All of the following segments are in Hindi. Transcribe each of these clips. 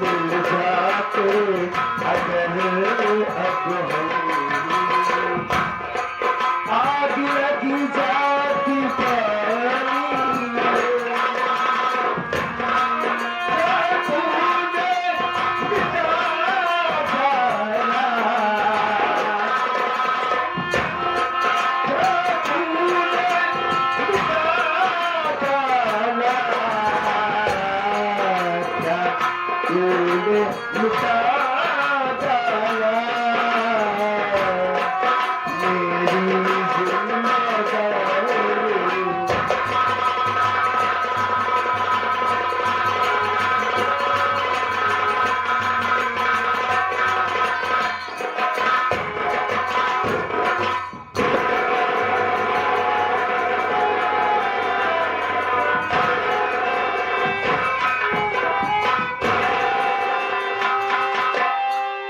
मिल जाते अगर अब आग लगी जाती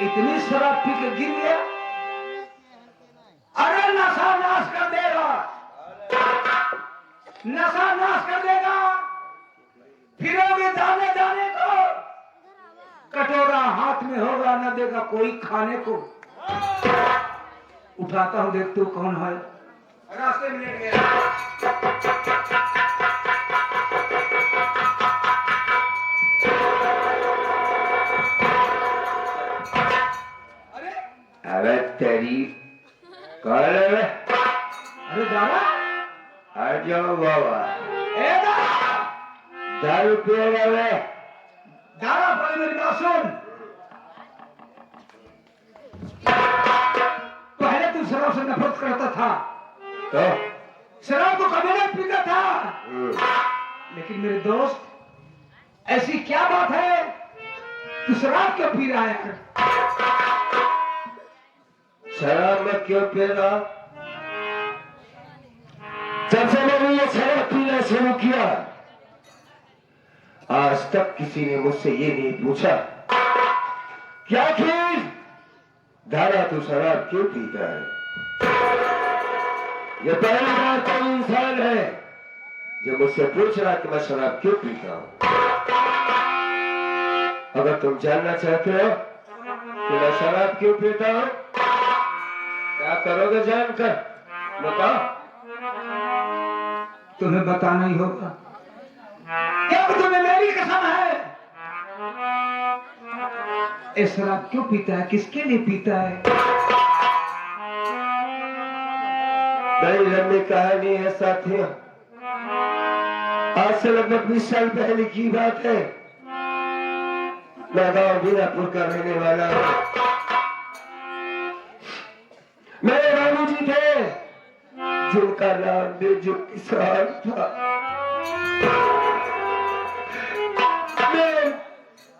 इतनी शराब पी के गिर गया। अरे नशा नाश कर देगा, नशा नाश कर देगा। फिरोगे दाने दाने को, कटोरा हाथ में होगा न देगा कोई खाने को। उठाता हूं, देख तू कौन है। रास्ते में लेट गया। अरे तेरी कौन है? अरे दादा आ जाओ बाबा। ए दारू पिएगा वे? दादा पहले मेरी बात सुन। पहले तू शराब से नफरत करता था, तो शराब को कभी नहीं पीता था। लेकिन मेरे दोस्त ऐसी क्या बात है, तू शराब क्यों पी रहा है? शराब में क्यों पी रहा? जब से मैंने ये शराब पीना शुरू किया, आज तक किसी ने मुझसे ये नहीं पूछा क्या आखिर दादा तू शराब क्यों पीता है। ये पहली बार कोई इंसान है जो मुझसे पूछ रहा कि मैं शराब क्यों पीता हूं। अगर तुम जानना चाहते हो कि मैं शराब क्यों पीता हूं, क्या करोगे जानकर बताओ? तुम्हें बताना ही होगा। क्या तुम्हें मेरी कसम है? ये शराब क्यों पीता है, किसके लिए पीता है? बड़ी लंबी कहानी है साथियों। आज से लगभग 20 साल पहले की बात है। मैं गांव बीरापुर का रहने वाला हूं। मेरे बाबूजी थे जिनका नाम बेजू किसान था।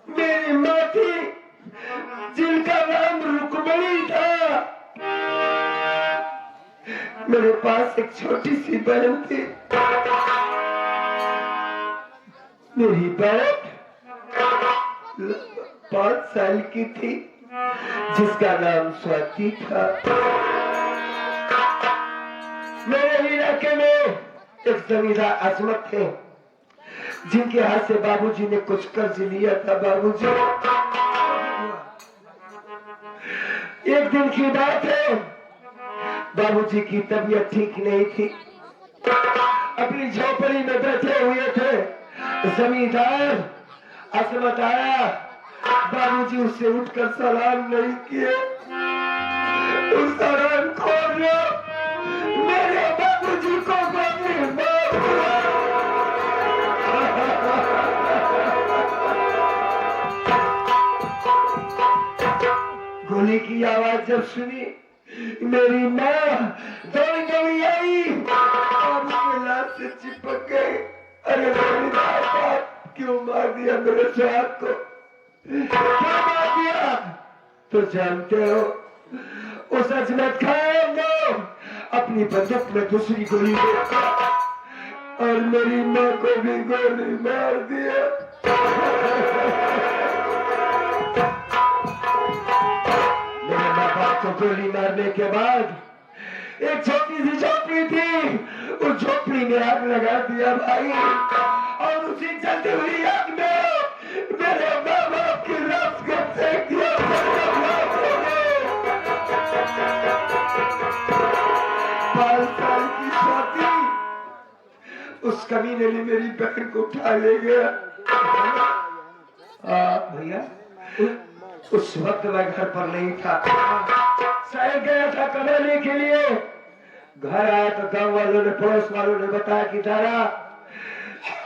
मेरी माँ थी जिनका नाम रुक्मणी था। मेरे पास एक छोटी सी बहन थी। मेरी बहन 5 साल की थी जिसका नाम स्वाति था। मेरे इलाके में एक जमींदार अजमत थे जिनके हाथ से बाबूजी ने कुछ कर्ज लिया था। बाबूजी, एक दिन की बात है, बाबूजी की तबीयत ठीक नहीं थी। अपनी झोपड़ी में बैठे हुए थे। जमींदार अजमत आया। बाबूजी उससे उठकर सलाम नहीं किए। उस सलाम खोल लो, मेरे बाबूजी को गोली की आवाज जब सुनी, मेरी माँ दौड़ी दौड़ी आई, बाबू के लाश से चिपक गई। अरे मेरी माँ, क्यों मार दिया मेरे साथ को? क्यों मार दिया? तो जानते हो, उस अजमत खान ने अपनी बंदूक में दूसरी गोली मारा और मेरी माँ को भी गोली मार दिया। मेरे माँ बाप को गोली मारने के बाद एक छोटी सी झोपड़ी थी, उस झोपड़ी में आग लगा दिया भाई। और उसी जलती हुई आग में मेरे माँ बाप की कमीने ने मेरी बहन को उठा ले गया। भैया उस वक्त मैं घर पर नहीं था, शहर गया था कमाने के लिए। घर आया तो गांव वालों ने, पड़ोस वालों ने बताया कि दारा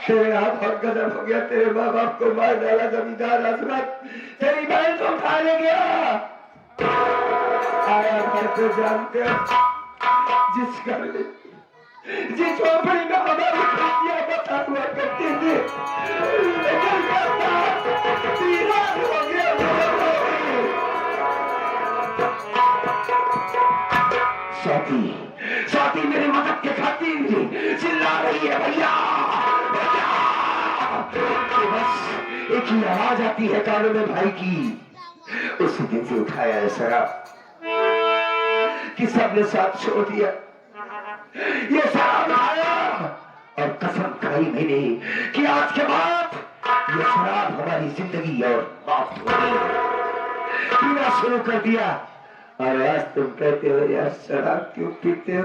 तेरे हाथ बहुत गजब हो गया, तेरे माँ बाप को मार डाला जमींदार हजरत, तेरी बहन को उठा ले गया। आया घर पे जानते हो, जिस घर में, जिस झोपड़ी में हमारी खुशियां बता हुआ करती थी, स्वाति, स्वाति मेरी मदद के खातिर चिल्ला रही है भैया, बस एक ही आवाज आती है कानों में भाई की। उसी दिन से उठाया है शराब कि सबने साथ छोड़ दिया। ये शराब आया और कसम खाई मैंने कि आज के बाद ये शराब हमारी जिंदगी और मौत होगी। पीना शुरू कर दिया और आज तुम कहते हो यार शराब क्यों पीते हो?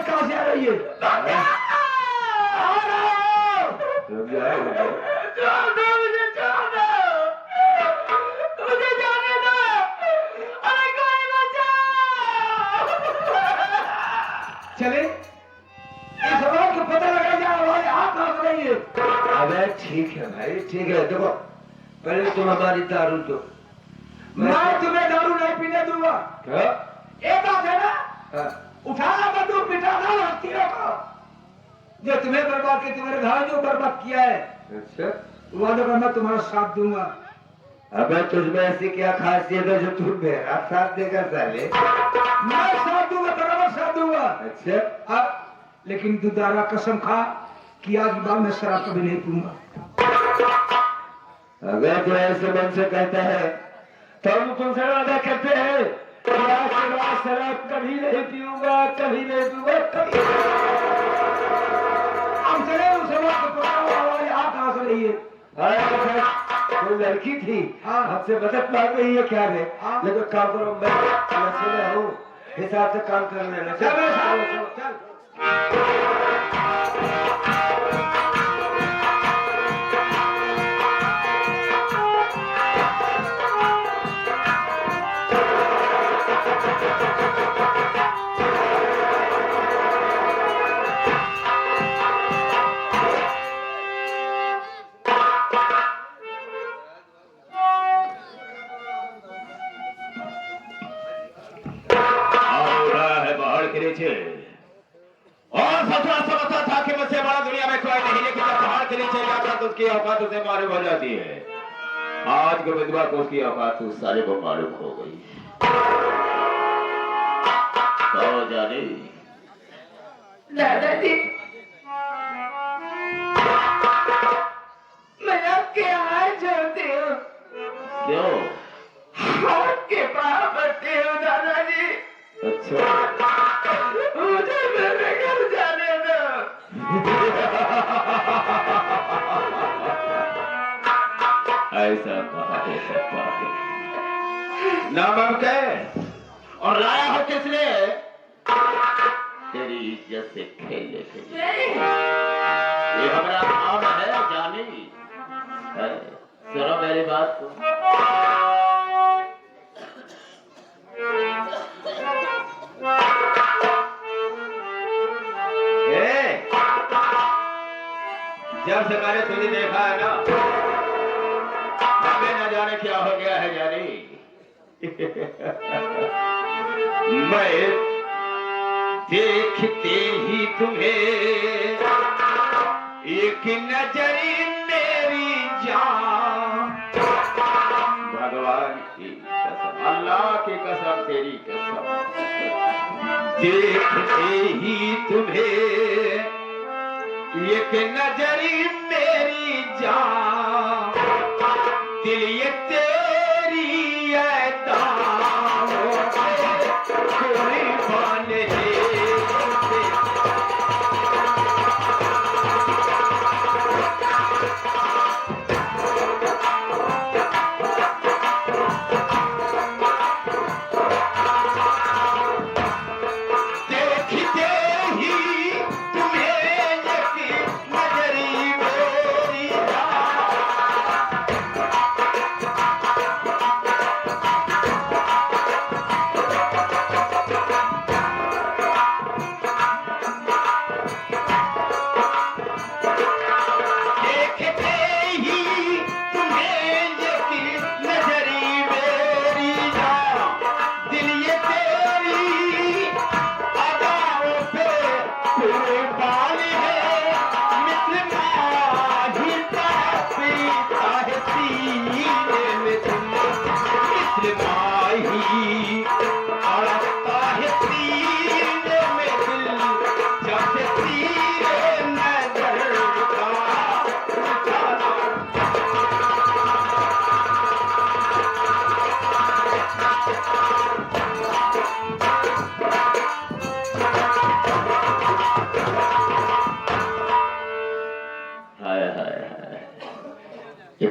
कहाँ से आ रही है? चले इस आवाज को पता लगा जाए, आवाज आप कहाँ से रही है? अबे ठीक है भाई, ठीक है। देखो पहले तुम हमारी दारू दो, मैं तुम्हें दारू नहीं पीने दूंगा। क्या? एक बात है ना, हाँ। उठाना बंदूक, मिटाना हस्तियों को, जो तुम्हें बर्बाद किया, तुम्हारे भाई जो बर्बाद किया है। अच्छा, वादा कर मैं तुम्हारा साथ दूंगा। अबे तुझमें ऐसी क्या खासियत है जो तू मेरा साथ देगा साले? मैं साथ दूंगा, बराबर साथ दूंगा। अच्छा, अब लेकिन तू दारा कसम खा कि आज के बाद मैं शराब कभी नहीं पीऊंगा। अगर तू ऐसे मन से कहता है तो हम तुमसे वादा करते हैं कि आज के बाद शराब कभी नहीं पीऊंगा, कभी नहीं पीऊंगा, कभी। हम चले उस आवाज को पकड़ो, आवाज आप कहाँ से रही है? कोई लड़की थी, हाँ। हमसे मदद मांग रही है क्या है? हाँ। लेकिन काम करो, मैं सुना हूँ हिसाब से काम कर लेना। चल। और सचवा समझता था कि मुझसे बड़ा दुनिया में कोई नहीं, लेकिन जब पहाड़ के नीचे जाता तो उसकी औकात उसे मालूम हो जाती है। आज के विधवा को उसकी औकात उस साले को मालूम हो गई। तो जाने दादाजी, मैं आपके हाथ जोड़ती हूँ। क्यों? आपके पाँव पड़ती हूँ दादाजी। अच्छा, मुझे मेरे घर जाने दो। ऐसा कहा हो सकता है? नामुमकिन। और लाया हो किस लिए? तेरी इज्जत से खेलने के लिए। ये हमारा काम है जानी है। सुनो मेरी बात को। जब से मैंने तुझे देखा है ना, हमें न जाने क्या हो गया है जानी। मैं देखते ही तुम्हें एक नजरी मेरी जान, भगवान की कसम, अल्लाह की कसम, तेरी कसम, देखते ही तुम्हें एक नजरी मेरी जान, दिल ये तेरी अदाओं पे कुर्बान है।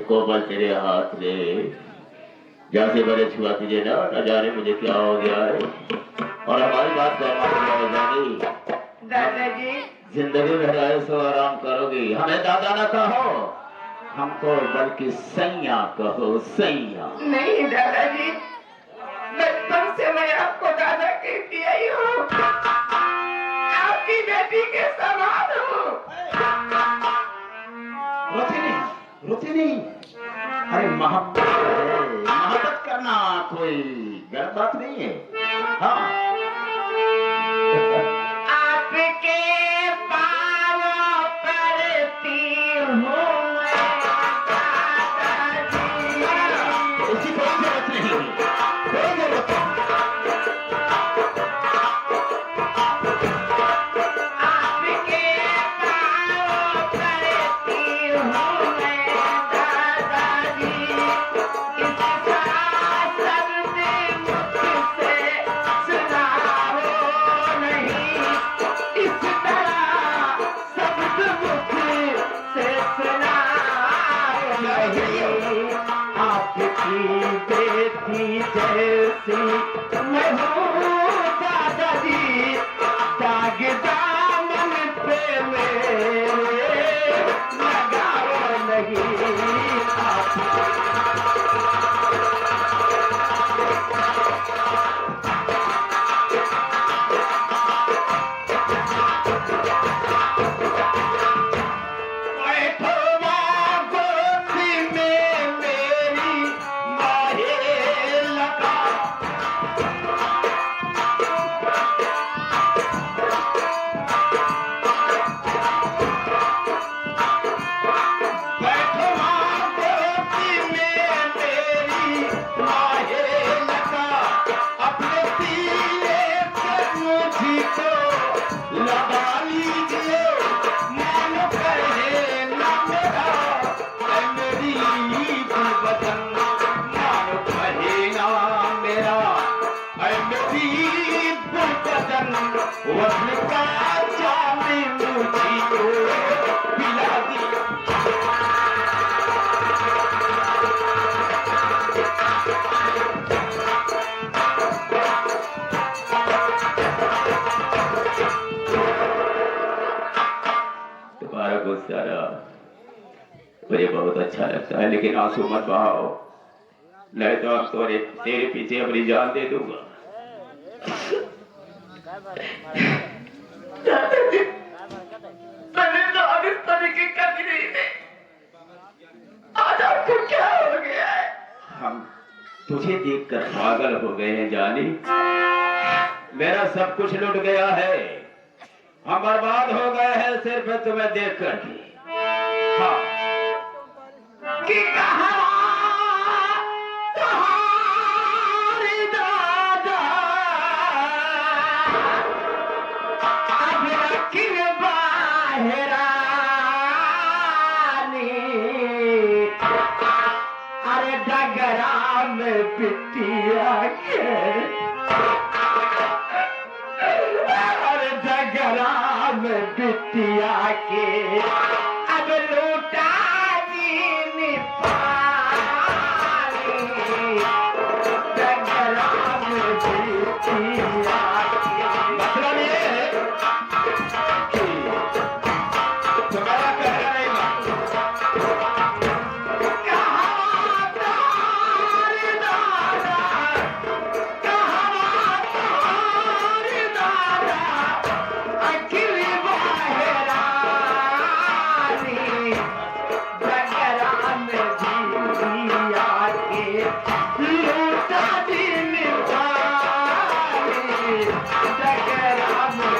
कोमल तेरे हाथ रे, जैसे मैंने छुआ तुझे ना, न जाने मुझे क्या हो गया है। और हमारी बात जानी दादाजी जिंदगी में रहे सो आराम करोगी, हमें दादा ना कहो, हमको बल्कि सैया कहो, सैया। नहीं दादाजी, बचपन से मैं आपको दादा कहती आई हूँ, आपकी बेटी के समान हूँ। रोती नहीं, अरे मोहब्बत है, मोहब्बत करना कोई गलत बात नहीं है। हाँ आपके पाँव पड़ती हूँ इसकी कोई जरूरत नहीं, कोई जरूरत नहीं। आपके पाँव पड़ती हूँ दादाजी, इस शासन में मुझसे सुनाओ नहीं, इस तरह शब्द मुझसे सुनाओ नहीं। आपकी बेटी जैसी मैं हूँ दादाजी, दाग दामन पे मेरे लगाओ नहीं। बैठो माँ गोदी में मेरी माहे लगा, बैठो माँ गोदी में मेरी माहे लगा, अपने सीने पे मुझको लगा लीजिए, मानो कहे ना मेरा ऐ मेरी गुलबदन, मानो कहे ना मेरा ऐ मेरी गुलबदन, वस्ल का जाम मुझको पिला दी। तुम्हारा गुस्सा मुझे बहुत अच्छा लगता है, लेकिन आंसू मत बहाओ, नहीं तो अब तेरे पीछे अपनी जान दे दूंगा। दादाजी, मैंने तो अब इस तरीके कभी नहीं थे, आज आपको क्या हो गया है? हम तुझे देखकर पागल हो गए हैं जानी, मेरा सब कुछ लुट गया है, हम बर्बाद हो गए हैं सिर्फ तुम्हें देख कर के। हाँ कि कहाँ तुम्हारी दादा, अब रखी बाहरानी, अरे डगरा में पिटिया के, अरे डगरा में पिटिया के, अब लूटा दीन पानी, डगरा में पिटिया के। मतलब ये है कि तुम्हारा कहना नहीं मानूं। कहाँ तुम्हारी दादा, कहाँ तुम्हारी दादा, अखिली बाहरानी, डगरा में पिटिया के, लूटा दीन पानी, डगरा में।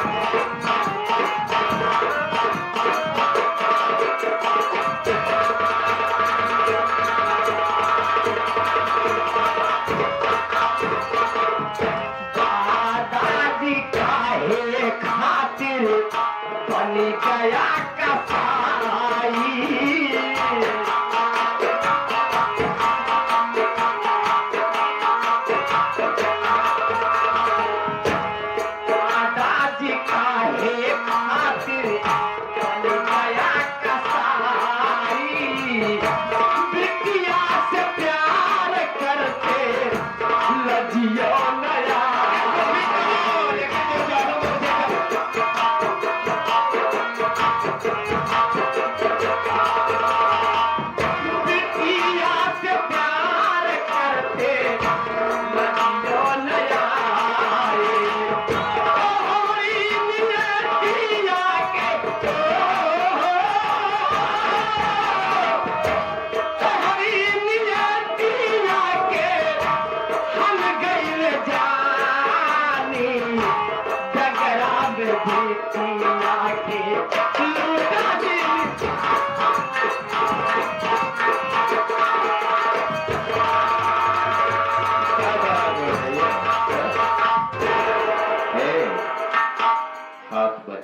दादाजी काहे खातिर बन गया कसाई, दादाजी काहे खातिर बन गया कसाई,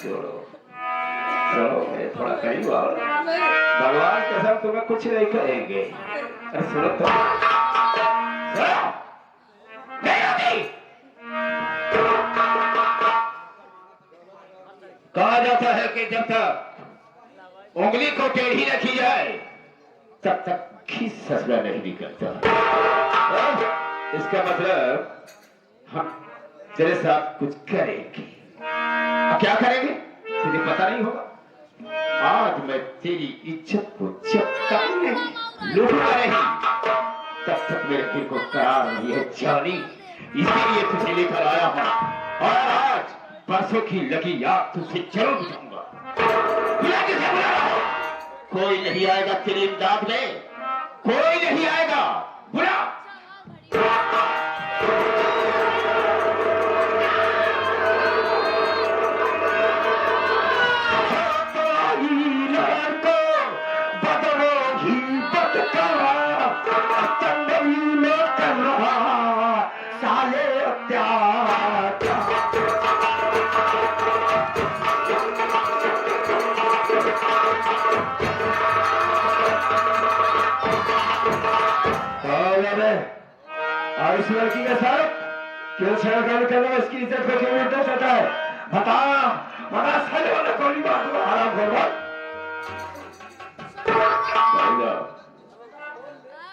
जोड़ो। चलो मैं थोड़ा करीब आओ, भगवान कसम तुम्हें कुछ नहीं कहेंगे। अरे सुनो तो, कहा जाता है कि जब तक उंगली को टेढ़ी रखी जाए तब तक खींच ससुरा नहीं निकलता। इसका मतलब हम तेरे साथ कुछ करेंगे। क्या करेंगे तुझे पता नहीं होगा। आज मैं तेरी इज्जत को जब तक नहीं लूटूंगा नहीं तब तक मेरे दिल को करार नहीं है जानी। इसीलिए तुझे लेकर आया हूं और आज परसों की लगी याद तुझसे जरूर बुझाऊंगा। कोई नहीं आएगा तेरी इमदाद में, कोई नहीं आएगा। बुला और इस लड़की के साथ क्यों छेड़खानी करना, इसकी इज्जत को क्यों इज्जत करता है? बता बता, साले वाला गोली मार दो, आराम करो।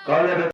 कौन है?